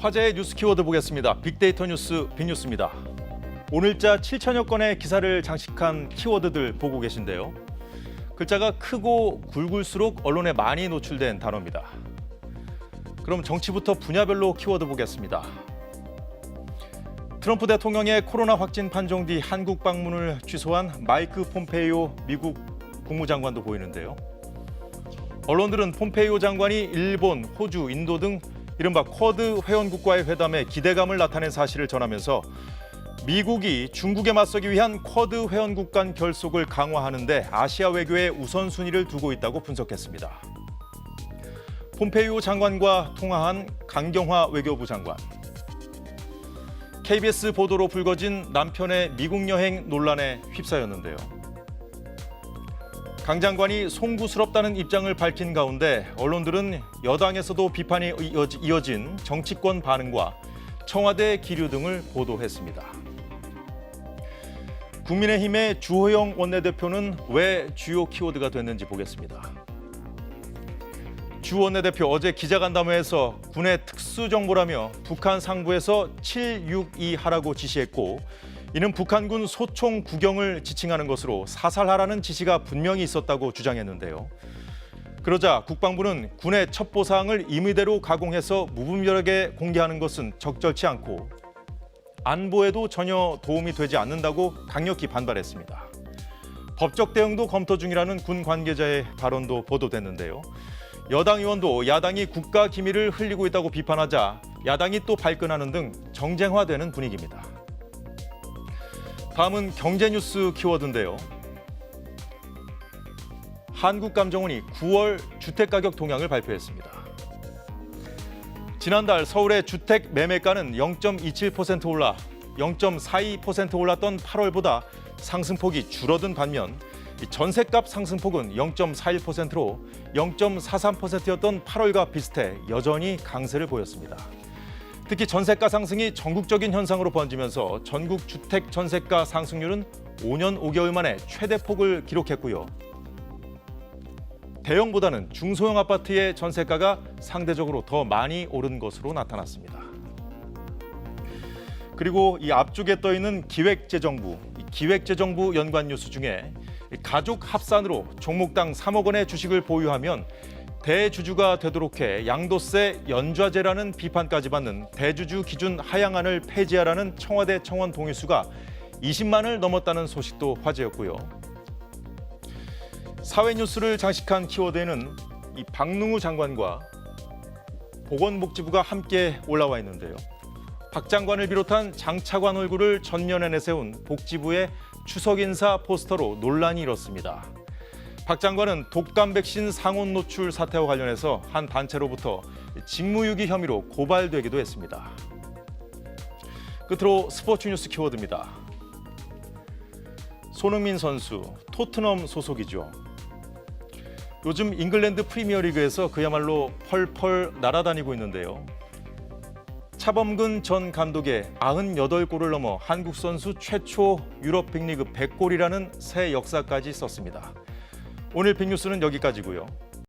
화제의 뉴스 키워드 보겠습니다. 빅데이터 뉴스 빅뉴스입니다. 오늘자 7천여 건의 기사를 장식한 키워드들 보고 계신데요. 글자가 크고 굵을수록 언론에 많이 노출된 단어입니다. 그럼 정치부터 분야별로 키워드 보겠습니다. 트럼프 대통령의 코로나 확진 판정 뒤 한국 방문을 취소한 마이크 폼페이오 미국 국무장관도 보이는데요. 언론들은 폼페이오 장관이 일본, 호주, 인도 등 이른바 쿼드 회원국과의 회담에 기대감을 나타낸 사실을 전하면서 미국이 중국에 맞서기 위한 쿼드 회원국 간 결속을 강화하는 데 아시아 외교에 우선순위를 두고 있다고 분석했습니다. 폼페이오 장관과 통화한 강경화 외교부 장관. KBS 보도로 불거진 남편의 미국 여행 논란에 휩싸였는데요. 강 장관이 송구스럽다는 입장을 밝힌 가운데 언론들은 여당에서도 비판이 이어진 정치권 반응과 청와대 기류 등을 보도했습니다. 국민의힘의 주호영 원내대표는 왜 주요 키워드가 됐는지 보겠습니다. 주 원내대표 어제 기자간담회에서 군의 특수정보라며 북한 상부에서 762하라고 지시했고 이는 북한군 소총 구경을 지칭하는 것으로 사살하라는 지시가 분명히 있었다고 주장했는데요. 그러자 국방부는 군의 첩보사항을 임의대로 가공해서 무분별하게 공개하는 것은 적절치 않고 안보에도 전혀 도움이 되지 않는다고 강력히 반발했습니다. 법적 대응도 검토 중이라는 군 관계자의 발언도 보도됐는데요. 여당 의원도 야당이 국가 기밀을 흘리고 있다고 비판하자 야당이 또 발끈하는 등 정쟁화되는 분위기입니다. 다음은 경제 뉴스 키워드인데요. 한국감정원이 9월 주택가격 동향을 발표했습니다. 지난달 서울의 주택 매매가는 0.27% 올라 0.42% 올랐던 8월보다 상승폭이 줄어든 반면 전셋값 상승폭은 0.41%로 0.43%였던 8월과 비슷해 여전히 강세를 보였습니다. 특히 전세가 상승이 전국적인 현상으로 번지면서 전국 주택 전세가 상승률은 5년 5개월 만에 최대폭을 기록했고요. 대형보다는 중소형 아파트의 전세가가 상대적으로 더 많이 오른 것으로 나타났습니다. 그리고 이 앞쪽에 떠 있는 기획재정부, 기획재정부 연관 뉴스 중에 가족 합산으로 종목당 3억 원의 주식을 보유하면 대주주가 되도록 해 양도세 연좌제라는 비판까지 받는 대주주 기준 하향안을 폐지하라는 청와대 청원 동의수가 20만을 넘었다는 소식도 화제였고요. 사회 뉴스를 장식한 키워드에는 이 박능우 장관과 보건복지부가 함께 올라와 있는데요. 박 장관을 비롯한 장 차관 얼굴을 전면에 내세운 복지부의 추석 인사 포스터로 논란이 일었습니다. 박 장관은 독감 백신 상온 노출 사태와 관련해서 한 단체로부터 직무유기 혐의로 고발되기도 했습니다. 끝으로 스포츠 뉴스 키워드입니다. 손흥민 선수, 토트넘 소속이죠. 요즘 잉글랜드 프리미어리그에서 그야말로 펄펄 날아다니고 있는데요. 차범근 전 감독의 98골을 넘어 한국 선수 최초 유럽 빅리그 100골이라는 새 역사까지 썼습니다. 오늘 빅뉴스는 여기까지고요.